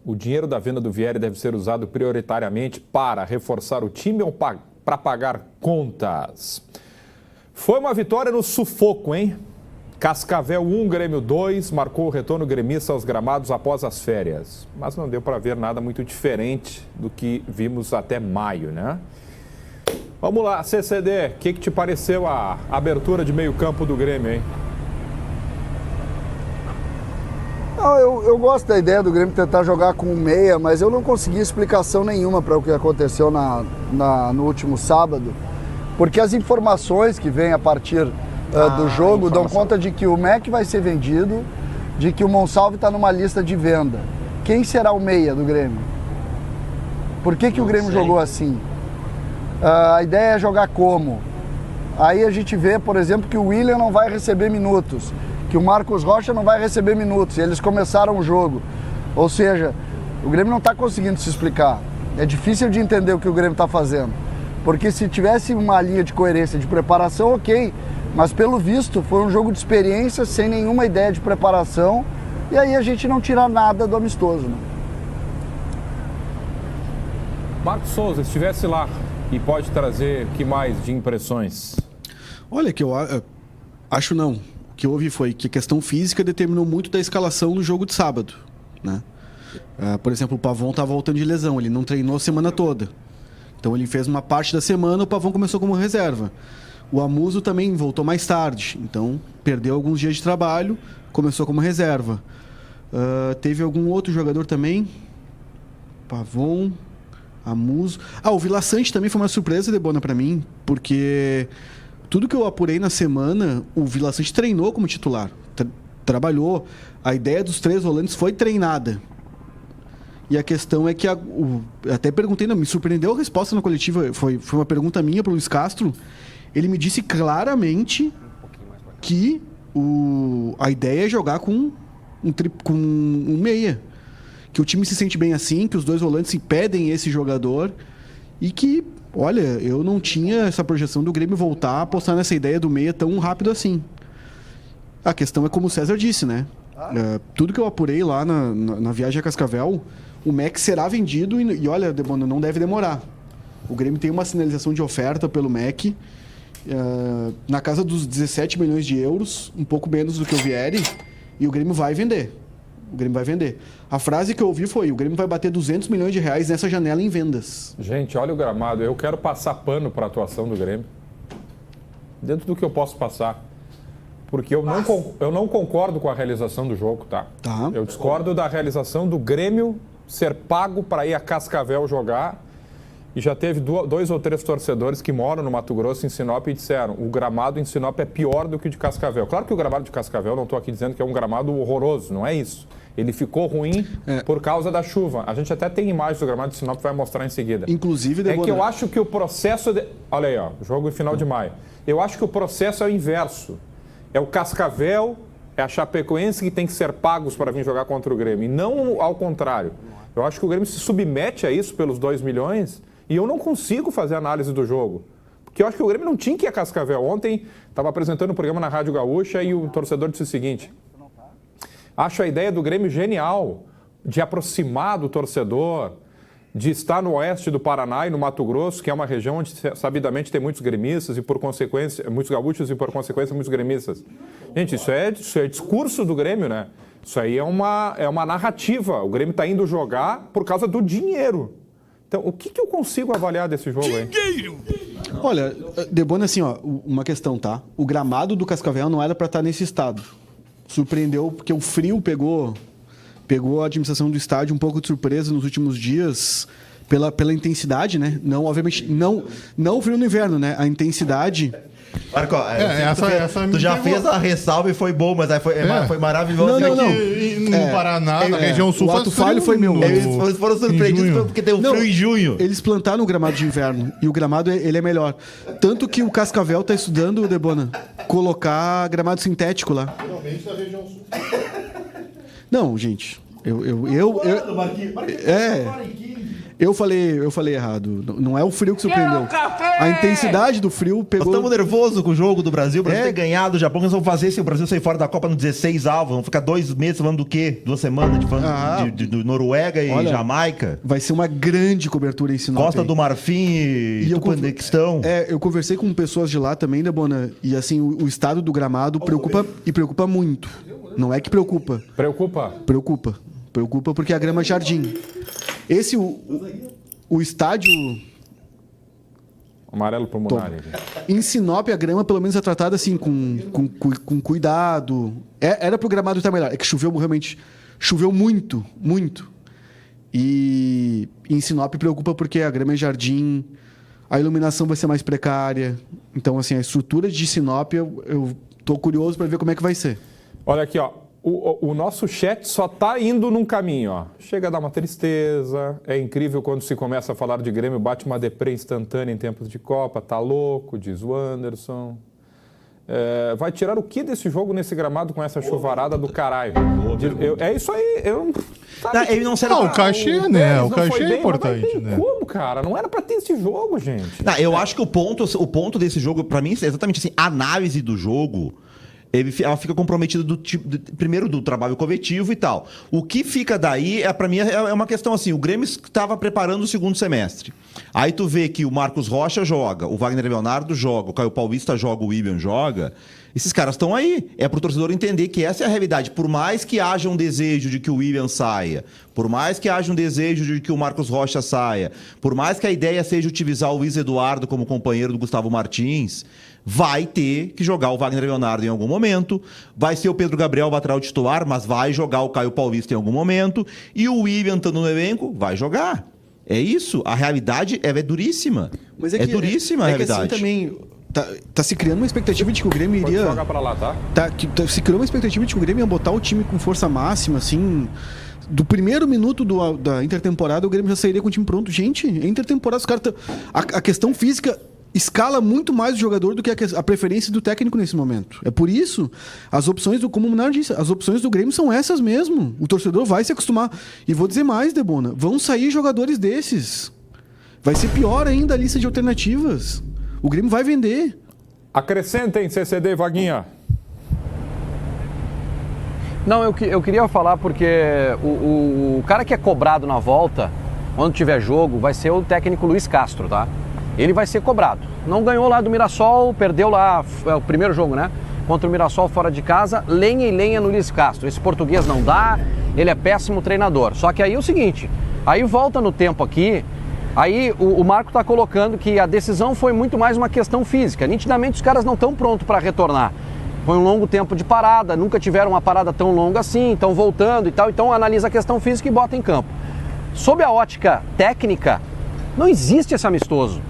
O dinheiro da venda do Vieri deve ser usado prioritariamente para reforçar o time ou para pagar contas. Foi uma vitória no sufoco, hein? Cascavel 1, Grêmio 2, marcou o retorno gremista aos gramados após as férias. Mas não deu para ver nada muito diferente do que vimos até maio, né? Vamos lá, CCD, o que te pareceu a abertura de meio campo do Grêmio, hein? Eu gosto da ideia do Grêmio tentar jogar com meia, mas eu não consegui explicação nenhuma para o que aconteceu no último sábado, porque as informações que vêm a partir do jogo dão conta de que o MEC vai ser vendido, de que o Monsalve está numa lista de venda. Quem será o meia do Grêmio? Por que o Grêmio jogou assim? A ideia é jogar como? Aí a gente vê, por exemplo, que o William não vai receber minutos, que o Marcos Rocha não vai receber minutos, e eles começaram o jogo. Ou seja, o Grêmio não está conseguindo se explicar. É difícil de entender o que o Grêmio está fazendo. Porque se tivesse uma linha de coerência de preparação, ok. Mas pelo visto foi um jogo de experiência, sem nenhuma ideia de preparação. E aí a gente não tira nada do amistoso, né? Marcos Souza, se estivesse lá e pode trazer o que mais de impressões? Olha, que eu acho não. O que houve foi que a questão física determinou muito da escalação no jogo de sábado, né? Por exemplo, o Pavon está voltando de lesão, ele não treinou a semana toda. Então ele fez uma parte da semana, o Pavon começou como reserva. O Amuso também voltou mais tarde, então perdeu alguns dias de trabalho, começou como reserva. Teve algum outro jogador também? Pavon, Amuso... o Vila Sante também foi uma surpresa, Debona, para mim, porque tudo que eu apurei na semana, o Vila Sante treinou como titular, trabalhou. A ideia dos 3 volantes foi treinada. E a questão é que, até perguntei, me surpreendeu a resposta na coletiva, foi uma pergunta minha para o Luiz Castro. Ele me disse claramente que a ideia é jogar com um meia. Que o time se sente bem assim, que os 2 volantes impedem esse jogador. E que, olha, eu não tinha essa projeção do Grêmio voltar a apostar nessa ideia do meia tão rápido assim. A questão é como o César disse, né? Tudo que eu apurei lá na viagem a Cascavel, o MEC será vendido e olha, Debona, não deve demorar. O Grêmio tem uma sinalização de oferta pelo MEC na casa dos 17 milhões de euros, um pouco menos do que o Vieri, e o Grêmio vai vender. A frase que eu ouvi foi: o Grêmio vai bater 200 milhões de reais nessa janela em vendas. Gente, olha o gramado. Eu quero passar pano para a atuação do Grêmio. Dentro do que eu posso passar. Porque eu não concordo com a realização do jogo, tá? Eu discordo da realização do Grêmio ser pago para ir a Cascavel jogar. E já teve 2 ou 3 torcedores que moram no Mato Grosso, em Sinop, e disseram: o gramado em Sinop é pior do que o de Cascavel. Claro que o gramado de Cascavel, não estou aqui dizendo que é um gramado horroroso, não é isso. Ele ficou ruim por causa da chuva. A gente até tem imagens do gramado de Sinop que vai mostrar em seguida. Inclusive, é que eu acho que o processo... Olha aí, ó, jogo em final de maio. Eu acho que o processo é o inverso. É o Cascavel, é a Chapecoense que tem que ser pagos para vir jogar contra o Grêmio. E não ao contrário. Eu acho que o Grêmio se submete a isso pelos 2 milhões e eu não consigo fazer análise do jogo. Porque eu acho que o Grêmio não tinha que ir a Cascavel. Ontem estava apresentando um programa na Rádio Gaúcha e o torcedor disse o seguinte: acho a ideia do Grêmio genial, de aproximar do torcedor, de estar no oeste do Paraná e no Mato Grosso, que é uma região onde sabidamente tem muitos gremistas e, por consequência, muitos gaúchos e, por consequência, muitos gremistas. Gente, isso é discurso do Grêmio, né? Isso aí é uma narrativa. O Grêmio está indo jogar por causa do dinheiro. Então, o que eu consigo avaliar desse jogo aí? Dinheiro! Olha, Debona, assim, ó, uma questão, tá? O gramado do Cascavel não era para estar nesse estado. Surpreendeu porque o frio pegou a administração do estádio um pouco de surpresa nos últimos dias pela intensidade, né? Não, obviamente, não o frio no inverno, né? A intensidade. Marco, tu já fez a ressalva e foi bom, mas aí foi maravilhoso. Não. No Paraná, na região sul, o ato falho foi meu. Eles foram surpreendidos porque tem um frio em junho. Eles plantaram o gramado de inverno e o gramado ele é melhor. Tanto que o Cascavel está estudando, Debona, colocar gramado sintético lá. Realmente na região sul. Não, gente. Eu falei errado. Não é o frio que surpreendeu. A intensidade do frio pegou... Nós estamos nervosos com o jogo do Brasil. O Brasil ter ganhado o Japão. Eles vão fazer se o Brasil sair fora da Copa no 16 avos. Vão ficar 2 meses falando do quê? 2 semanas de Noruega e Jamaica. Vai ser uma grande cobertura em Sinop. Costa do Marfim e Tupandequistão. Eu conversei com pessoas de lá também, Debona. E assim, o estado do gramado preocupa muito. Não é que preocupa. Preocupa? Preocupa porque a grama é jardim. O estádio... Amarelo pulmonar. Em Sinop, a grama, pelo menos, é tratada assim, com cuidado. Era pro gramado estar melhor. É que choveu muito, muito. E em Sinop preocupa porque a grama é jardim, a iluminação vai ser mais precária. Então, assim, a estrutura de Sinop, eu tô curioso para ver como é que vai ser. Olha aqui, ó. O nosso chat só tá indo num caminho, ó. Chega a dar uma tristeza. É incrível quando se começa a falar de Grêmio, bate uma deprê instantânea em tempos de Copa. Tá louco, diz o Anderson. Vai tirar o que desse jogo nesse gramado com essa chuvarada do caralho? É isso aí. Ele não será... o cachê, né? O cachê é importante, né? Como, cara? Não era pra ter esse jogo, gente. Eu acho que o ponto desse jogo, pra mim, é exatamente assim, a análise do jogo... ela fica comprometida primeiro do trabalho coletivo e tal. O que fica daí, para mim, é uma questão assim, o Grêmio estava preparando o segundo semestre. Aí tu vê que o Marcos Rocha joga, o Wagner Leonardo joga, o Caio Paulista joga, o William joga. Esses caras estão aí. É pro torcedor entender que essa é a realidade. Por mais que haja um desejo de que o William saia, por mais que haja um desejo de que o Marcos Rocha saia, por mais que a ideia seja utilizar o Luiz Eduardo como companheiro do Gustavo Martins, vai ter que jogar o Wagner Leonardo em algum momento, vai ser o Pedro Gabriel lateral titular, mas vai jogar o Caio Paulista em algum momento, e o William estando no elenco, vai jogar. É isso, a realidade é duríssima. Mas é duríssima a realidade. Que assim também tá se criando uma expectativa de que o Grêmio iria... Pode jogar pra lá, tá? Se criou uma expectativa de que o Grêmio ia botar o time com força máxima, assim... Do primeiro minuto da intertemporada, o Grêmio já sairia com o time pronto. Gente, é intertemporada, os caras... A questão física escala muito mais o jogador do que a preferência do técnico nesse momento. É por isso, as opções como o Munar disse, as opções do Grêmio são essas mesmo. O torcedor vai se acostumar. E vou dizer mais, Debona, vão sair jogadores desses. Vai ser pior ainda a lista de alternativas. O Grêmio vai vender. Acrescentem, CCD, Vaguinha. Não, eu queria falar porque o cara que é cobrado na volta, quando tiver jogo, vai ser o técnico Luiz Castro, tá? Ele vai ser cobrado. Não ganhou lá do Mirassol, perdeu lá o primeiro jogo, né? Contra o Mirassol fora de casa, lenha e lenha no Luiz Castro. Esse português não dá, ele é péssimo treinador. Só que aí é o seguinte, aí volta no tempo aqui, aí o Marco tá colocando que a decisão foi muito mais uma questão física. Nitidamente os caras não estão prontos para retornar. Foi um longo tempo de parada, nunca tiveram uma parada tão longa assim, estão voltando e tal. Então analisa a questão física e bota em campo. Sob a ótica técnica, não existe esse amistoso.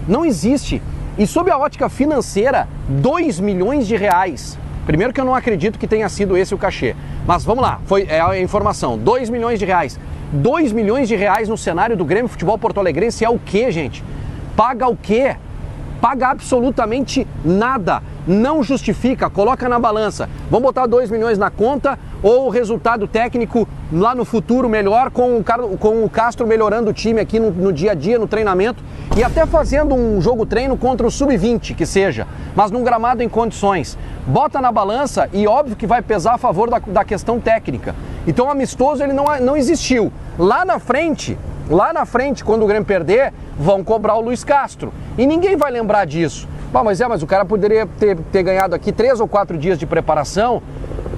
Não existe. E sob a ótica financeira, 2 milhões de reais. Primeiro que eu não acredito que tenha sido esse o cachê. Mas vamos lá, é a informação. 2 milhões de reais. 2 milhões de reais no cenário do Grêmio Futebol Porto Alegrense é o quê, gente? Paga o quê? Paga absolutamente nada. Não justifica, coloca na balança. Vamos botar 2 milhões na conta ou o resultado técnico lá no futuro melhor com o Castro melhorando o time aqui no dia a dia, no treinamento e até fazendo um jogo-treino contra o Sub-20, que seja, mas num gramado em condições. Bota na balança e óbvio que vai pesar a favor da questão técnica. Então o amistoso ele não existiu. Lá na frente, quando o Grêmio perder, vão cobrar o Luiz Castro. E ninguém vai lembrar disso. Mas o cara poderia ter ganhado aqui 3 ou 4 dias de preparação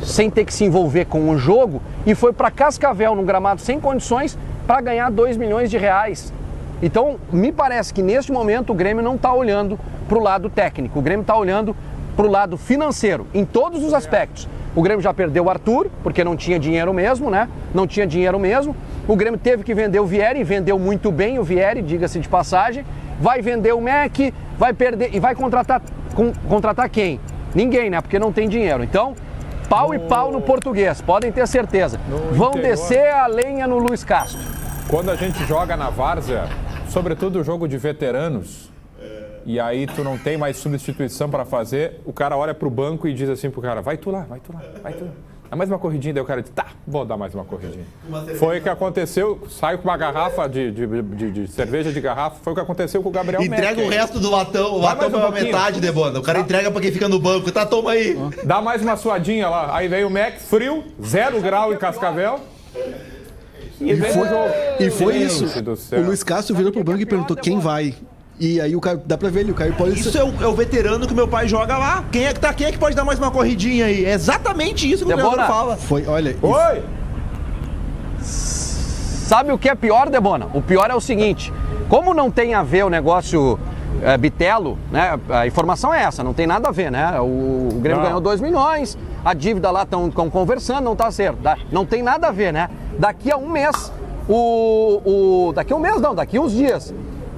sem ter que se envolver com o jogo e foi para Cascavel, num gramado sem condições, para ganhar 2 milhões de reais. Então, me parece que neste momento o Grêmio não está olhando para o lado técnico, o Grêmio está olhando para o lado financeiro, em todos os aspectos. O Grêmio já perdeu o Arthur, porque não tinha dinheiro mesmo, né? Não tinha dinheiro mesmo. O Grêmio teve que vender o Vieri, vendeu muito bem o Vieri, diga-se de passagem. Vai vender o MEC, vai perder e vai contratar quem? Ninguém, né? Porque não tem dinheiro. Então, pau e pau no português, podem ter certeza. Vão descer a lenha no Luiz Castro. Quando a gente joga na várzea, sobretudo o jogo de veteranos, e aí tu não tem mais substituição para fazer, o cara olha pro banco e diz assim pro cara, vai tu lá. Dá mais uma corridinha, daí o cara diz, tá, vou dar mais uma corridinha. Foi o que aconteceu, saiu com uma garrafa de cerveja de garrafa, foi o que aconteceu com o Gabriel Entrega Mack. o resto do latão, o latão pela metade, Debona. O cara entrega pra quem fica no banco, tá, toma aí. Dá mais uma suadinha lá. Aí veio o Mac, frio, 0 grau em Cascavel. E foi isso. Do céu. O Luiz Castro virou pro banco e perguntou quem vai. E aí o Caio, dá pra ver ele, o Caio pode... Isso é o veterano que meu pai joga lá. Quem é que pode dar mais uma corridinha aí? É exatamente isso que o treinador fala. Foi, olha... Oi! Sabe o que é pior, Debona? O pior é o seguinte, como não tem a ver o negócio Bitelo, né? A informação é essa, não tem nada a ver, né? O Grêmio ganhou 2 milhões, a dívida lá estão conversando, não tá certo. Não tem nada a ver, né? Daqui a um mês, daqui a um mês não, daqui a uns dias,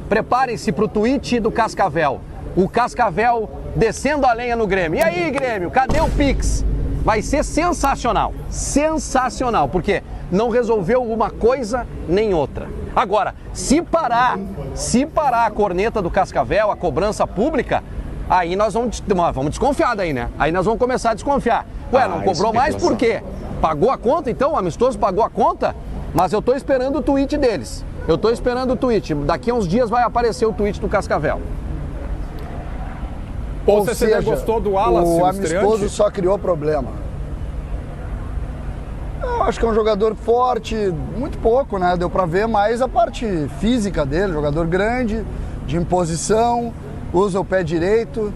preparem-se pro tweet do Cascavel. O Cascavel descendo a lenha no Grêmio. E aí, Grêmio, cadê o Pix? Vai ser sensacional. Sensacional, porque não resolveu uma coisa nem outra. Agora, se parar a corneta do Cascavel, a cobrança pública, aí nós vamos desconfiar daí, né? Aí nós vamos começar a desconfiar. Ué, não cobrou mais por quê? Pagou a conta então? O Amistoso pagou a conta? Mas eu tô esperando o tweet deles. Eu tô esperando o tweet. Daqui a uns dias vai aparecer o tweet do Cascavel. Ou você gostou do Wallace, o Amistoso só criou problema. Eu acho que é um jogador forte, muito pouco, né? Deu pra ver mais a parte física dele, jogador grande, de imposição, usa o pé direito.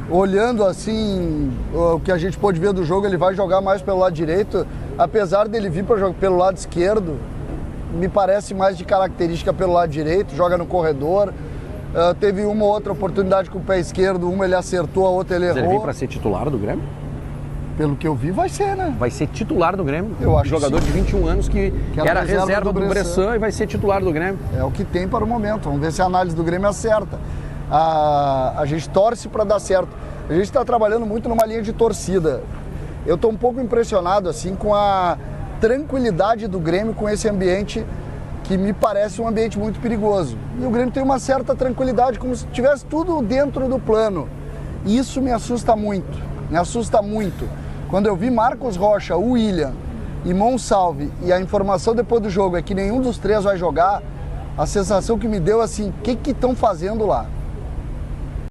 Olhando assim, o que a gente pôde ver do jogo, ele vai jogar mais pelo lado direito, apesar dele vir para jogar pelo lado esquerdo, me parece mais de característica pelo lado direito, joga no corredor. Teve uma ou outra oportunidade com o pé esquerdo, uma ele acertou, a outra ele errou. Ele vem para ser titular do Grêmio? Pelo que eu vi, vai ser, né? Vai ser titular do Grêmio. Eu acho jogador de 21 anos que era reserva do Bressan e vai ser titular do Grêmio. É o que tem para o momento. Vamos ver se a análise do Grêmio acerta. A gente torce para dar certo. A gente está trabalhando muito numa linha de torcida. Eu estou um pouco impressionado assim com a tranquilidade do Grêmio com esse ambiente que me parece um ambiente muito perigoso. E o Grêmio tem uma certa tranquilidade, como se tivesse tudo dentro do plano. E isso me assusta muito. Me assusta muito. Quando eu vi Marcos Rocha, o William e Monsalve, e a informação depois do jogo é que nenhum dos três vai jogar, a sensação que me deu assim, o que estão fazendo lá?